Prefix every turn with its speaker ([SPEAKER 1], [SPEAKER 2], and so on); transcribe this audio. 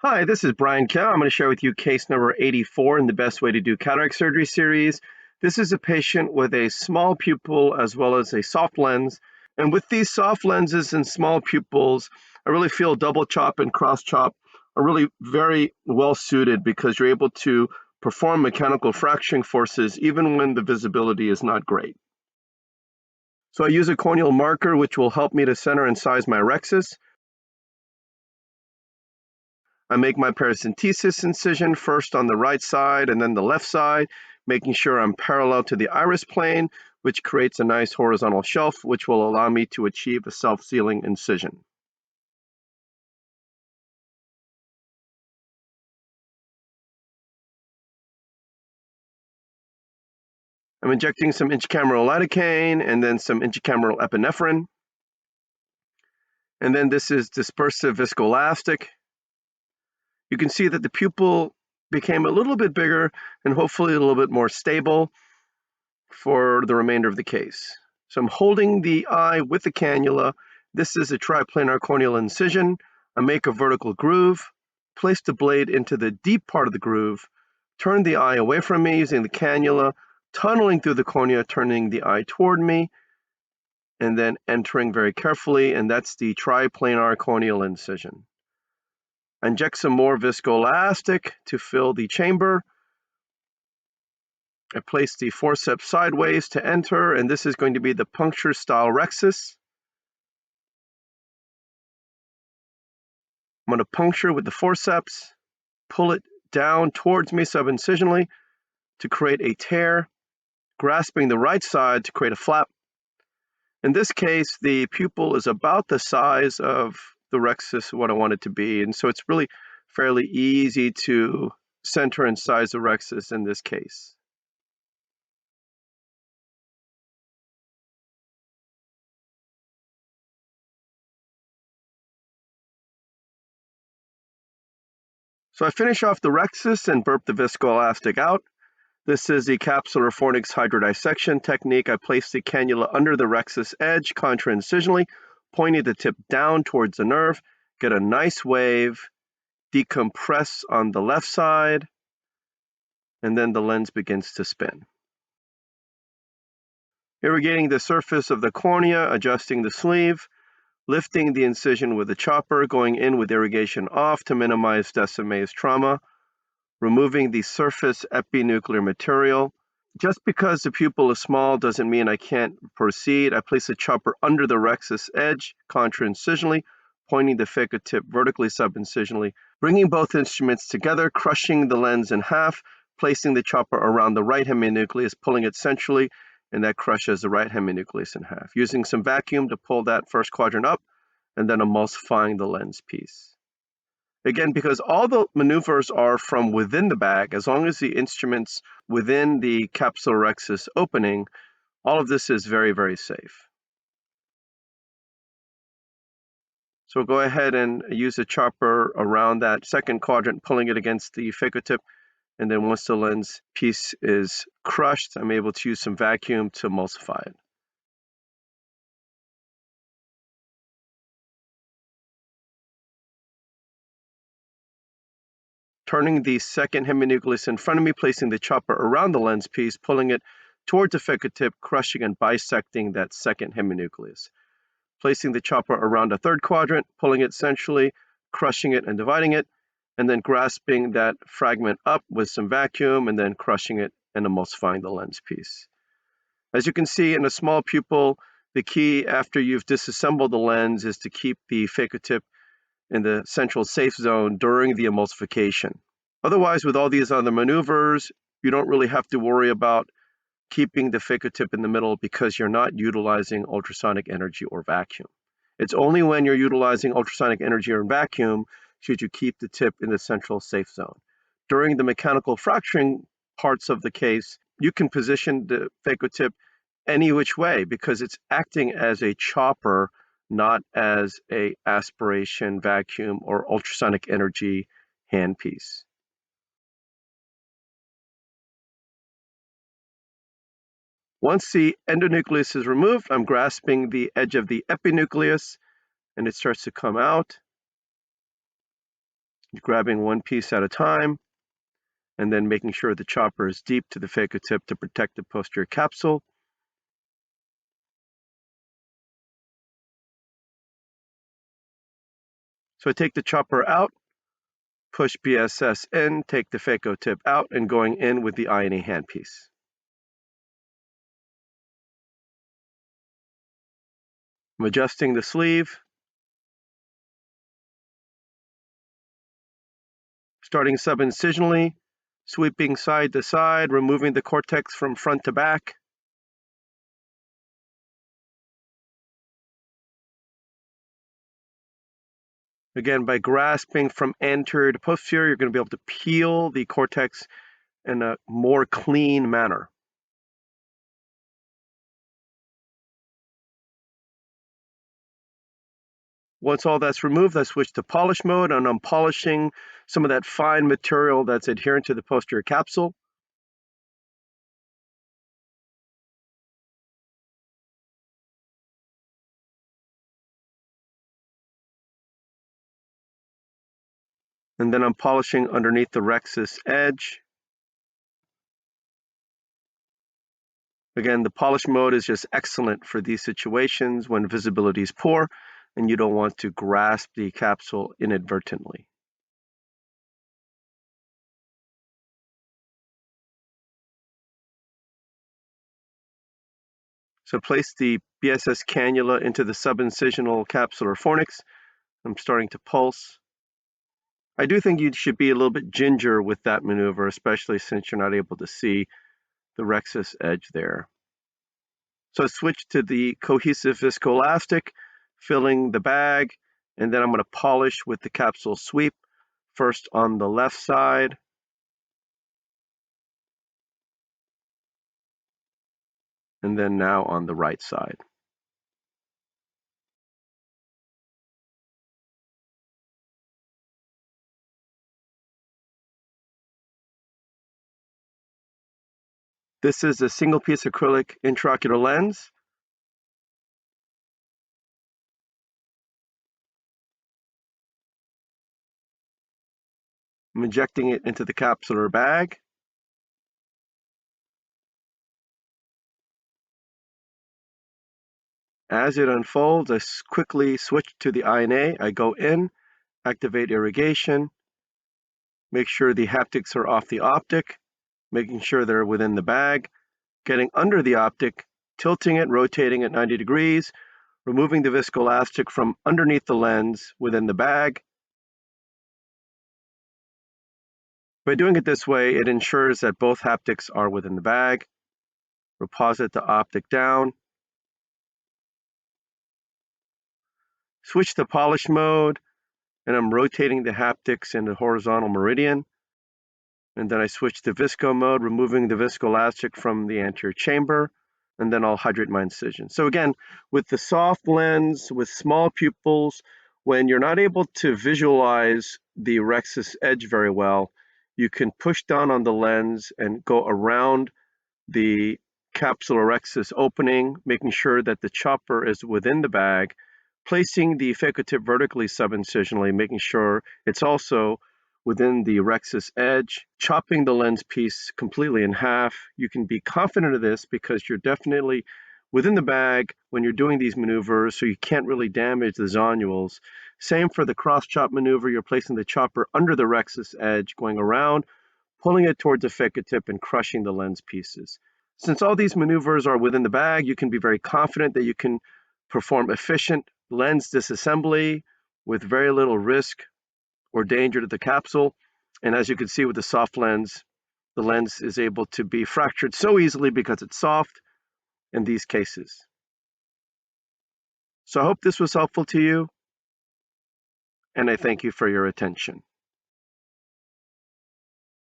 [SPEAKER 1] Hi, this is Brian Kell. I'm going to share with you case number 84 in the Best Way to Do Cataract Surgery series. This is a patient with a small pupil as well as a soft lens. And with these soft lenses and small pupils, I really feel double chop and cross chop are really very well suited because you're able to perform mechanical fracturing forces even when the visibility is not great. So I use a corneal marker which will help me to center and size my rhexis. I make my paracentesis incision first on the right side and then the left side, making sure I'm parallel to the iris plane, which creates a nice horizontal shelf, which will allow me to achieve a self-sealing incision. I'm injecting some intracameral lidocaine and then some intracameral epinephrine. And then this is dispersive viscoelastic. You can see that the pupil became a little bit bigger and hopefully a little bit more stable for the remainder of the case. So I'm holding the eye with the cannula. This is a triplanar corneal incision. I make a vertical groove, place the blade into the deep part of the groove, turn the eye away from me using the cannula, tunneling through the cornea, turning the eye toward me, and then entering very carefully, and that's the triplanar corneal incision. I inject some more viscoelastic to fill the chamber. I place the forceps sideways to enter, and this is going to be the puncture style rhexis. I'm going to puncture with the forceps, pull it down towards me subincisionally to create a tear, grasping the right side to create a flap. In this case, the pupil is about the size of the rhexis, what I want it to be, and so it's really fairly easy to center and size the rhexis in this case. So I finish off the rhexis and burp the viscoelastic out. This is the capsular fornix hydrodissection technique. I place the cannula under the rhexis edge contra-incisionally, pointing the tip down towards the nerve, get a nice wave, decompress on the left side, and then the lens begins to spin. Irrigating the surface of the cornea, adjusting the sleeve, lifting the incision with the chopper, going in with irrigation off to minimize Descemet's trauma, removing the surface epinuclear material. Just because the pupil is small doesn't mean I can't proceed. I place the chopper under the rhexis edge, contra-incisionally, pointing the phaco tip vertically subincisionally, bringing both instruments together, crushing the lens in half, placing the chopper around the right heminucleus, pulling it centrally, and that crushes the right heminucleus in half. Using some vacuum to pull that first quadrant up, and then emulsifying the lens piece. Again, because all the maneuvers are from within the bag, as long as the instrument's within the capsular rhexis opening, all of this is very, very safe. So we'll go ahead and use the chopper around that second quadrant, pulling it against the phaco tip. And then once the lens piece is crushed, I'm able to use some vacuum to emulsify it. Turning the second heminucleus in front of me, placing the chopper around the lens piece, pulling it towards the phaco tip, crushing and bisecting that second heminucleus. Placing the chopper around a third quadrant, pulling it centrally, crushing it and dividing it, and then grasping that fragment up with some vacuum and then crushing it and emulsifying the lens piece. As you can see in a small pupil, the key after you've disassembled the lens is to keep the phaco tip in the central safe zone during the emulsification. Otherwise, with all these other maneuvers, you don't really have to worry about keeping the phaco tip in the middle because you're not utilizing ultrasonic energy or vacuum. It's only when you're utilizing ultrasonic energy or vacuum should you keep the tip in the central safe zone. During the mechanical fracturing parts of the case, you can position the phaco tip any which way because it's acting as a chopper, not as a aspiration, vacuum, or ultrasonic energy handpiece. Once the endonucleus is removed, I'm grasping the edge of the epinucleus and it starts to come out. grabbing one piece at a time, and then making sure the chopper is deep to the phaco tip to protect the posterior capsule. So I take the chopper out, push BSS in, take the phaco tip out, and going in with the INA handpiece. I'm adjusting the sleeve, starting subincisionally, sweeping side to side, removing the cortex from front to back. Again, by grasping from anterior to posterior, you're going to be able to peel the cortex in a more clean manner. Once all that's removed, I switch to polish mode, and I'm polishing some of that fine material that's adherent to the posterior capsule. And then I'm polishing underneath the rexus edge. Again, the polish mode is just excellent for these situations when visibility is poor and you don't want to grasp the capsule inadvertently. So place the BSS cannula into the subincisional capsular fornix. I'm starting to pulse. I do think you should be a little bit ginger with that maneuver, especially since you're not able to see the rexus edge there. So I switch to the cohesive viscoelastic, filling the bag, and then I'm going to polish with the capsule sweep, first on the left side, and then now on the right side. This is a single piece acrylic intraocular lens. I'm injecting it into the capsular bag. As it unfolds, I quickly switch to the INA. I go in, activate irrigation, make sure the haptics are off the optic, making sure they're within the bag, getting under the optic, tilting it, rotating at 90 degrees, removing the viscoelastic from underneath the lens within the bag. By doing it this way, it ensures that both haptics are within the bag. Reposit the optic down. Switch to polish mode, and I'm rotating the haptics in the horizontal meridian. And then I switch to visco mode, removing the viscoelastic from the anterior chamber, and then I'll hydrate my incision. So again, with the soft lens, with small pupils, when you're not able to visualize the rexus edge very well, you can push down on the lens and go around the capsular rexus opening, making sure that the chopper is within the bag, placing the phaco tip vertically subincisionally, making sure it's also within the rexus edge, chopping the lens piece completely in half. You can be confident of this because you're definitely within the bag when you're doing these maneuvers, so you can't really damage the zonules. Same for the cross chop maneuver. You're placing the chopper under the rexus edge, going around, pulling it towards the phaco tip and crushing the lens pieces. Since all these maneuvers are within the bag, you can be very confident that you can perform efficient lens disassembly with very little risk or danger to the capsule. And as you can see with the soft lens, the lens is able to be fractured so easily because it's soft in these cases. So I hope this was helpful to you, and I thank you for your attention.